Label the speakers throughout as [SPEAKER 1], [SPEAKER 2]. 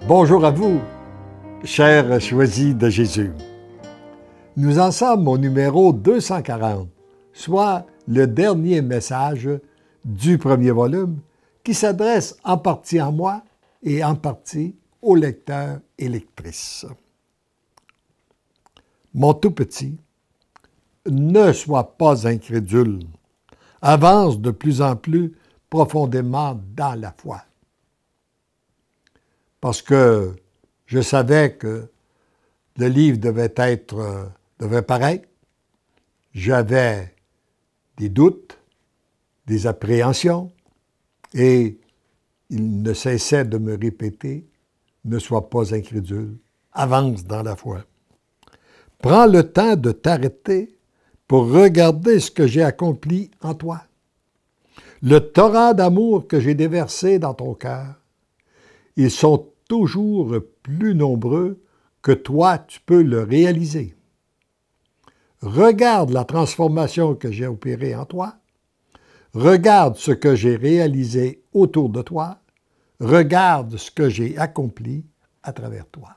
[SPEAKER 1] Bonjour à vous, chers choisis de Jésus. Nous en sommes au numéro 240, soit le dernier message du premier volume qui s'adresse en partie à moi et en partie aux lecteurs et lectrices. Mon tout petit, ne sois pas incrédule, avance de plus en plus profondément dans la foi. Parce que je savais que le livre devait paraître. J'avais des doutes, des appréhensions, et il ne cessait de me répéter « Ne sois pas incrédule, avance dans la foi. Prends le temps de t'arrêter pour regarder ce que j'ai accompli en toi. Le torrent d'amour que j'ai déversé dans ton cœur, ils sont toujours plus nombreux que toi, tu peux le réaliser. Regarde la transformation que j'ai opérée en toi. Regarde ce que j'ai réalisé autour de toi. Regarde ce que j'ai accompli à travers toi.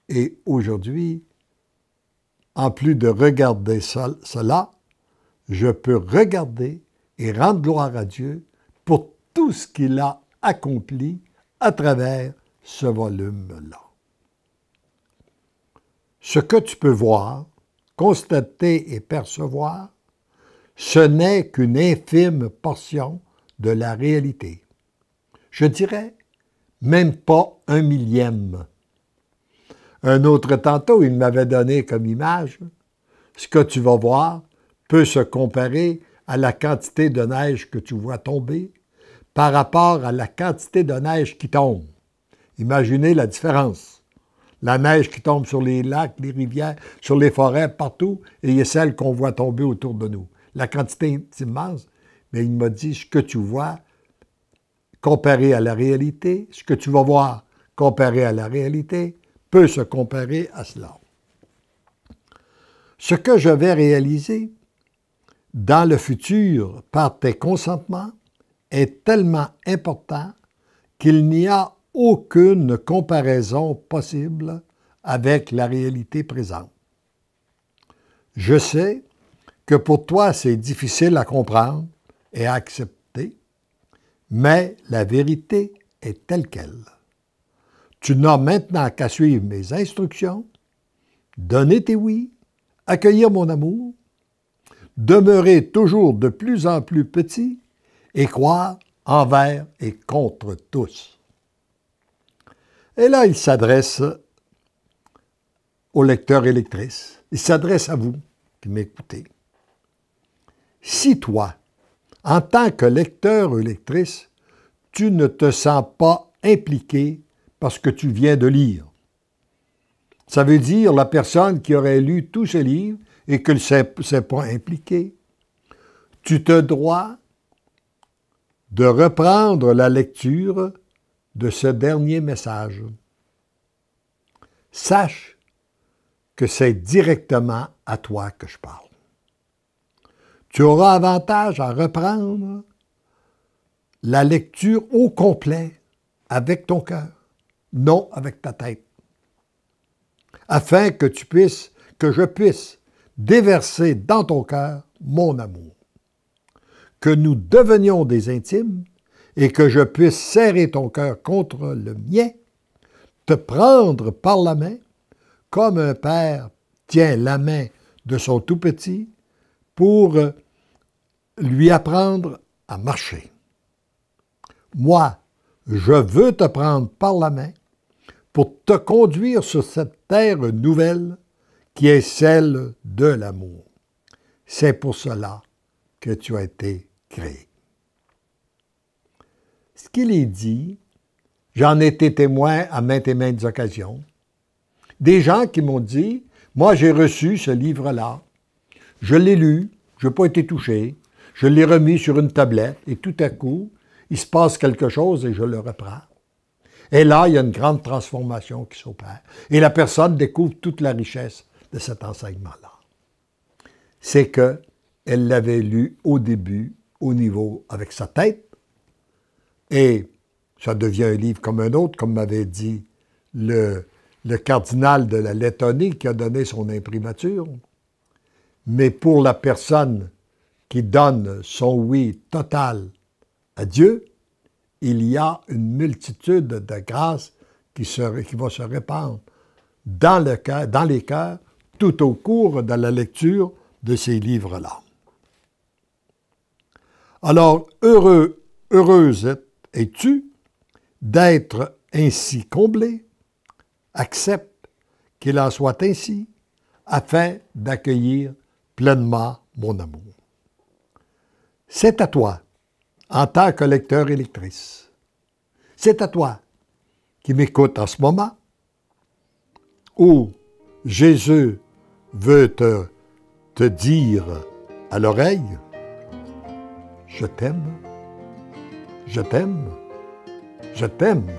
[SPEAKER 1] Et aujourd'hui, en plus de regarder cela, je peux regarder et rendre gloire à Dieu pour tout ce qu'il a accompli à travers ce volume-là. Ce que tu peux voir, constater et percevoir, ce n'est qu'une infime portion de la réalité. Je dirais même pas un millième. Un autre tantôt, il m'avait donné comme image, ce que tu vas voir peut se comparer à la quantité de neige que tu vois tomber par rapport à la quantité de neige qui tombe. Imaginez la différence. La neige qui tombe sur les lacs, les rivières, sur les forêts, partout, et celle qu'on voit tomber autour de nous. La quantité est immense, mais il m'a dit ce que tu vois comparé à la réalité, ce que tu vas voir comparé à la réalité, peut se comparer à cela. Ce que je vais réaliser dans le futur par tes consentements est tellement important qu'il n'y a aucune comparaison possible avec la réalité présente. Je sais que pour toi, c'est difficile à comprendre et à accepter, mais la vérité est telle qu'elle. Tu n'as maintenant qu'à suivre mes instructions, donner tes oui, accueillir mon amour, demeurer toujours de plus en plus petit et croire envers et contre tous. Et là, il s'adresse aux lecteurs et lectrices. Il s'adresse à vous qui m'écoutez. Si toi, en tant que lecteur ou lectrice, tu ne te sens pas impliqué parce que tu viens de lire, ça veut dire la personne qui aurait lu tous ces livres et qui ne s'est pas impliquée, tu te dois de reprendre la lecture de ce dernier message. Sache que c'est directement à toi que je parle. Tu auras avantage à reprendre la lecture au complet avec ton cœur, non avec ta tête, afin que je puisse déverser dans ton cœur mon amour, que nous devenions des intimes et que je puisse serrer ton cœur contre le mien, te prendre par la main, comme un père tient la main de son tout-petit pour lui apprendre à marcher. Moi, je veux te prendre par la main pour te conduire sur cette terre nouvelle qui est celle de l'amour. C'est pour cela que tu as été créé. Ce qu'il est dit, j'en ai été témoin à maintes et maintes occasions. Des gens qui m'ont dit, moi j'ai reçu ce livre-là, je l'ai lu, je n'ai pas été touché, je l'ai remis sur une tablette et tout à coup, il se passe quelque chose et je le reprends. Et là, il y a une grande transformation qui s'opère. Et la personne découvre toute la richesse de cet enseignement-là. C'est qu'elle l'avait lu au début, au niveau avec sa tête, et Ça devient un livre comme un autre, comme m'avait dit le cardinal de la Lettonie qui a donné son imprimature. Mais pour la personne qui donne son oui total à Dieu, il y a une multitude de grâces qui va se répandre dans les cœurs tout au cours de la lecture de ces livres-là. Alors, heureuse es-tu d'être ainsi comblé? Accepte qu'il en soit ainsi, afin d'accueillir pleinement mon amour. C'est à toi, en tant que lecteur et lectrice. C'est à toi qui m'écoute en ce moment, où Jésus veut te dire à l'oreille, je t'aime, je t'aime, je t'aime.